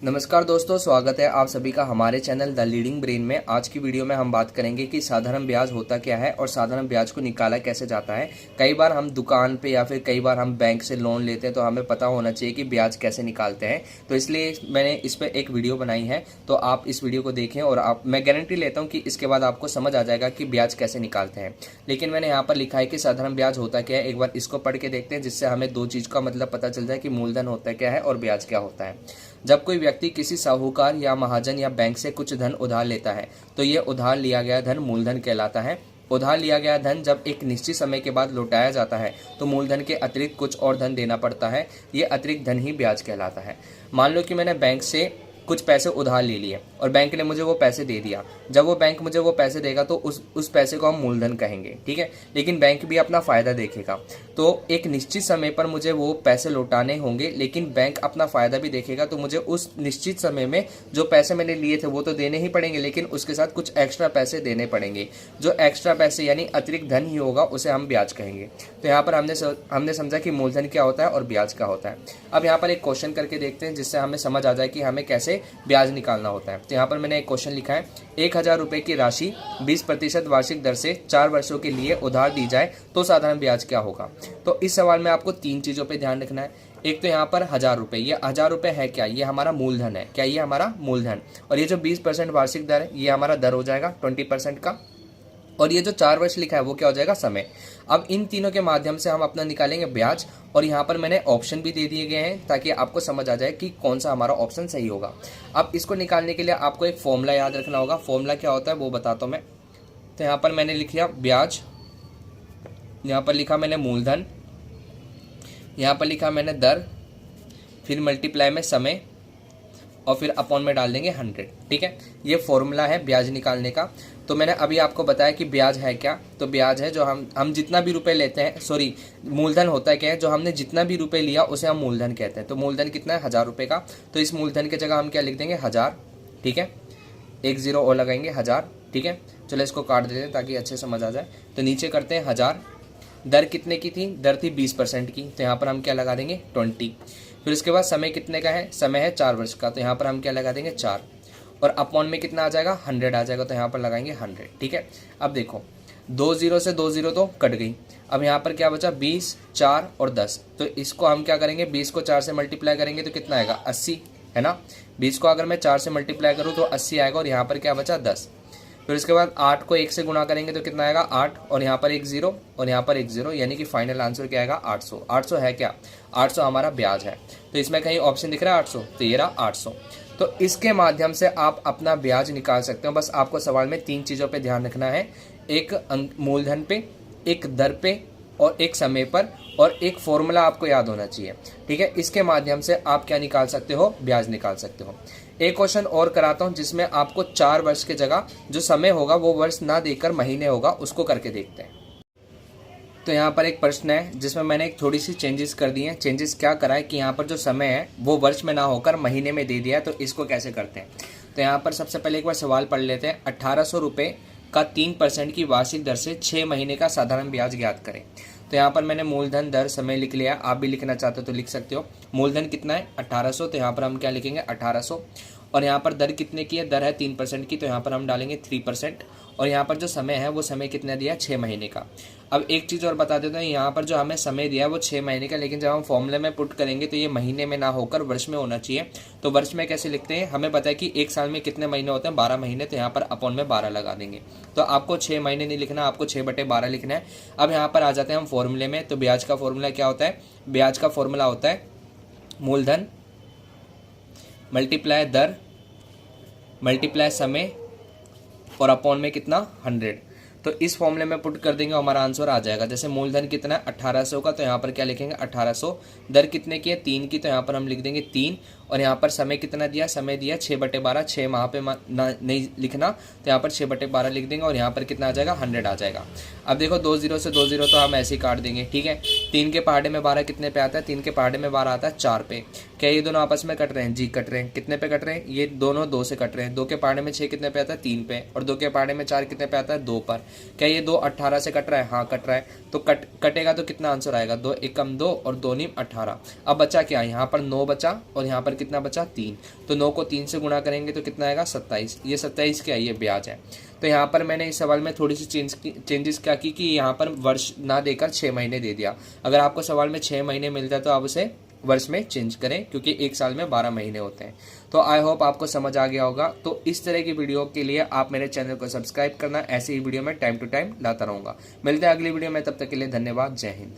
नमस्कार दोस्तों, स्वागत है आप सभी का हमारे चैनल द लीडिंग ब्रेन में। आज की वीडियो में हम बात करेंगे कि साधारण ब्याज होता क्या है और साधारण ब्याज को निकाला कैसे जाता है। कई बार हम दुकान पे या फिर कई बार हम बैंक से लोन लेते हैं तो हमें पता होना चाहिए कि ब्याज कैसे निकालते हैं। तो इसलिए मैंने इस पर एक वीडियो बनाई है, तो आप इस वीडियो को देखें और मैं गारंटी लेता हूँ कि इसके बाद आपको समझ आ जाएगा कि ब्याज कैसे निकालते हैं। लेकिन मैंने यहाँ पर लिखा है कि साधारण ब्याज होता क्या है। एक बार इसको पढ़ के देखते हैं, जिससे हमें दो चीज़ का मतलब पता चल जाए कि मूलधन होता क्या है और ब्याज क्या होता है। जब कोई व्यक्ति किसी साहूकार या महाजन या बैंक से कुछ धन उधार लेता है तो यह उधार लिया गया धन मूलधन कहलाता है। उधार लिया गया धन जब एक निश्चित समय के बाद लौटाया जाता है तो मूलधन के अतिरिक्त कुछ और धन देना पड़ता है। यह अतिरिक्त धन ही ब्याज कहलाता है। मान लो कि मैंने बैंक से कुछ पैसे उधार ले लिए और बैंक ने मुझे वो पैसे दे दिया। जब वो बैंक मुझे वो पैसे देगा तो उस पैसे को हम मूलधन कहेंगे, ठीक है। लेकिन बैंक भी अपना फ़ायदा देखेगा, तो एक निश्चित समय पर मुझे वो पैसे लौटाने होंगे, लेकिन बैंक अपना फ़ायदा भी देखेगा। तो मुझे उस निश्चित समय में जो पैसे मैंने लिए थे वो तो देने ही पड़ेंगे, लेकिन उसके साथ कुछ एक्स्ट्रा पैसे देने पड़ेंगे। जो एक्स्ट्रा पैसे यानी अतिरिक्त धन ही होगा उसे हम ब्याज कहेंगे। तो यहाँ पर हमने समझा कि मूलधन क्या होता है और ब्याज क्या होता है। अब यहाँ पर एक क्वेश्चन करके देखते हैं, जिससे हमें समझ आ जाए कि हमें कैसे ब्याज निकालना होता है। तो यहाँ पर मैंने एक क्वेश्चन लिखा है, 1000 रुपये की राशि 20% वार्षिक दर से 4 वर्षों के लिए उधार दी जाए तो साधारण ब्याज क्या होगा। तो इस सवाल में आपको 3 चीज़ों पे ध्यान रखना है। एक तो यहाँ पर 1000 रुपये, ये 1000 रुपये है क्या, ये हमारा मूलधन है क्या, ये हमारा मूलधन। और ये जो 20% वार्षिक दर है ये हमारा दर हो जाएगा 20% का। और ये जो 4 वर्ष लिखा है वो क्या हो जाएगा, समय। अब इन तीनों के माध्यम से हम अपना निकालेंगे ब्याज। और यहाँ पर मैंने ऑप्शन भी दे दिए गए हैं ताकि आपको समझ आ जाए कि कौन सा हमारा ऑप्शन सही होगा। अब इसको निकालने के लिए आपको एक फॉर्मूला याद रखना होगा। फॉर्मूला क्या होता है वो बताता हूँ मैं। तो यहाँ पर मैंने लिख लिया ब्याज, यहाँ पर लिखा मैंने मूलधन, यहाँ पर लिखा मैंने दर, फिर मल्टीप्लाई में समय और फिर अपॉन में डाल देंगे 100, ठीक है। ये फॉर्मूला है ब्याज निकालने का। तो मैंने अभी आपको बताया कि ब्याज है क्या। तो ब्याज है जो हम जितना भी रुपए लेते हैं, सॉरी मूलधन होता है क्या है, जो हमने जितना भी रुपए लिया उसे हम मूलधन कहते हैं। तो मूलधन कितना है, 1000 रुपये का। तो इस मूलधन की जगह हम क्या लिख देंगे, 1000, ठीक है। एक जीरो और लगाएंगे, 1000, ठीक है। चलो इसको काट देते हैं ताकि अच्छे समझ आ जाए। तो नीचे करते हैं 1000। दर कितने की थी, दर थी 20% की, तो यहाँ पर हम क्या लगा देंगे 20। फिर उसके बाद समय कितने का है, समय है 4 वर्ष का, तो यहाँ पर हम क्या लगा देंगे 4। और अपॉन में कितना आ जाएगा, 100 आ जाएगा, तो यहाँ पर लगाएंगे 100, ठीक है। अब देखो 2 0 से 2 0 तो कट गई। अब यहाँ पर क्या बचा, 20, 4 और 10। तो इसको हम क्या करेंगे, 20 को 4 से मल्टीप्लाई करेंगे तो कितना आएगा, 80, है ना। 20 को अगर मैं 4 से मल्टीप्लाई करूँ तो 80 आएगा। और यहाँ पर क्या बचा, 10। फिर उसके बाद 8 को 1 से गुणा करेंगे तो कितना आएगा, 8। और यहाँ पर एक जीरो और यहाँ पर एक जीरो, यानी कि फाइनल आंसर क्या आएगा, 800। 800 है क्या, 800 हमारा ब्याज है। तो इसमें कहीं ऑप्शन दिख रहा है 800, तो ये रहा 800। तो इसके माध्यम से आप अपना ब्याज निकाल सकते हो। बस आपको सवाल में 3 चीज़ों पे ध्यान रखना है, एक मूलधन पे, एक दर पे और एक समय पर, और एक फॉर्मूला आपको याद होना चाहिए, ठीक है। इसके माध्यम से आप क्या निकाल सकते हो, ब्याज निकाल सकते हो। एक क्वेश्चन और कराता हूं जिसमें आपको 4 वर्ष की जगह जो समय होगा वो वर्ष ना देकर महीने होगा, उसको करके देखते हैं। तो यहाँ पर एक प्रश्न है जिसमें मैंने एक थोड़ी सी चेंजेस कर दी हैं। चेंजेस क्या करा है कि यहाँ पर जो समय है वो वर्ष में ना होकर महीने में दे दिया है। तो इसको कैसे करते हैं, तो यहाँ पर सबसे पहले एक बार सवाल पढ़ लेते हैं। 1800 रुपये का 3% की वार्षिक दर से 6 महीने का साधारण ब्याज ज्ञात करें। तो यहाँ पर मैंने मूलधन, दर, समय लिख लिया। आप भी लिखना चाहते हो तो लिख सकते हो। मूलधन कितना है, 1800, तो यहाँ पर हम क्या लिखेंगे 1800। और यहाँ पर दर कितने की है, दर है 3% की, तो यहाँ पर हम डालेंगे 3%। और यहाँ पर जो समय है वो समय कितना दिया है, 6 महीने का। अब एक चीज़ और बता देता हूँ, यहाँ पर जो हमें समय दिया है वो 6 महीने का, लेकिन जब हम फॉर्मूले में पुट करेंगे तो ये महीने में ना होकर वर्ष में होना चाहिए। तो वर्ष में कैसे लिखते हैं, हमें पता है कि एक साल में कितने महीने होते हैं, 12 महीने, तो यहाँ पर अपॉन में 12 लगा देंगे। तो आपको 6 महीने नहीं लिखना, आपको 6/12 लिखना है। अब यहाँ पर आ जाते हैं हम फॉर्मूले में। तो ब्याज का फॉर्मूला क्या होता है, ब्याज का फॉर्मूला होता है मूलधन मल्टीप्लाई दर मल्टीप्लाई समय और अपॉन में कितना, 100। तो इस फॉर्मूले में पुट कर देंगे, हमारा आंसर आ जाएगा। जैसे मूलधन कितना है 1800 का, तो यहाँ पर क्या लिखेंगे 1800। दर कितने की है, 3 की, तो यहाँ पर हम लिख देंगे 3। और यहाँ पर समय कितना दिया, समय दिया 6/12, 6 माह पे नहीं लिखना, तो यहाँ पर 6/12 लिख देंगे। और यहाँ पर कितना आ जाएगा, 100 आ जाएगा। अब देखो 2 0 से 2 0 तो हम ऐसे ही काट देंगे, ठीक है। 3 के पहाड़े में 12 कितने पे आता है, 3 के पहाड़े में 12 आता है 4 पे। क्या ये दोनों आपस में कट रहे हैं, जी कट रहे हैं। कितने पे कट रहे हैं, ये दोनों 2 से कट रहे हैं। 2 के पहाड़े में 6 कितने पे आता है, 3 पे। और 2 के पहाड़े में 4 कितने पे आता है, 2 पर। क्या ये 2 18 से कट रहा है, हाँ कट रहा है। तो कटेगा तो कितना आंसर आएगा, 2 एकम 2 और 2 नीम 18। अब बचा क्या, यहाँ पर 9 बचा और यहाँ पर कितना बचा 3, तो 9 को 3 से गुणा करेंगे तो कितना आएगा 27। ये 27 क्या है, ये ब्याज है। तो यहाँ पर मैंने इस सवाल में थोड़ी सी चेंजेस क्या की कि यहाँ पर वर्ष ना देकर 6 महीने दे दिया। अगर आपको सवाल में 6 महीने मिलता है तो आप उसे वर्ष में चेंज करें, क्योंकि एक साल में 12 महीने होते हैं। तो आई होप आपको समझ आ गया होगा। तो इस तरह की वीडियो के लिए आप मेरे चैनल को सब्सक्राइब करना, ऐसे ही वीडियो में टाइम टू टाइम लाता रहूँगा। मिलते हैं अगली वीडियो में, तब तक के लिए धन्यवाद। जय हिंद।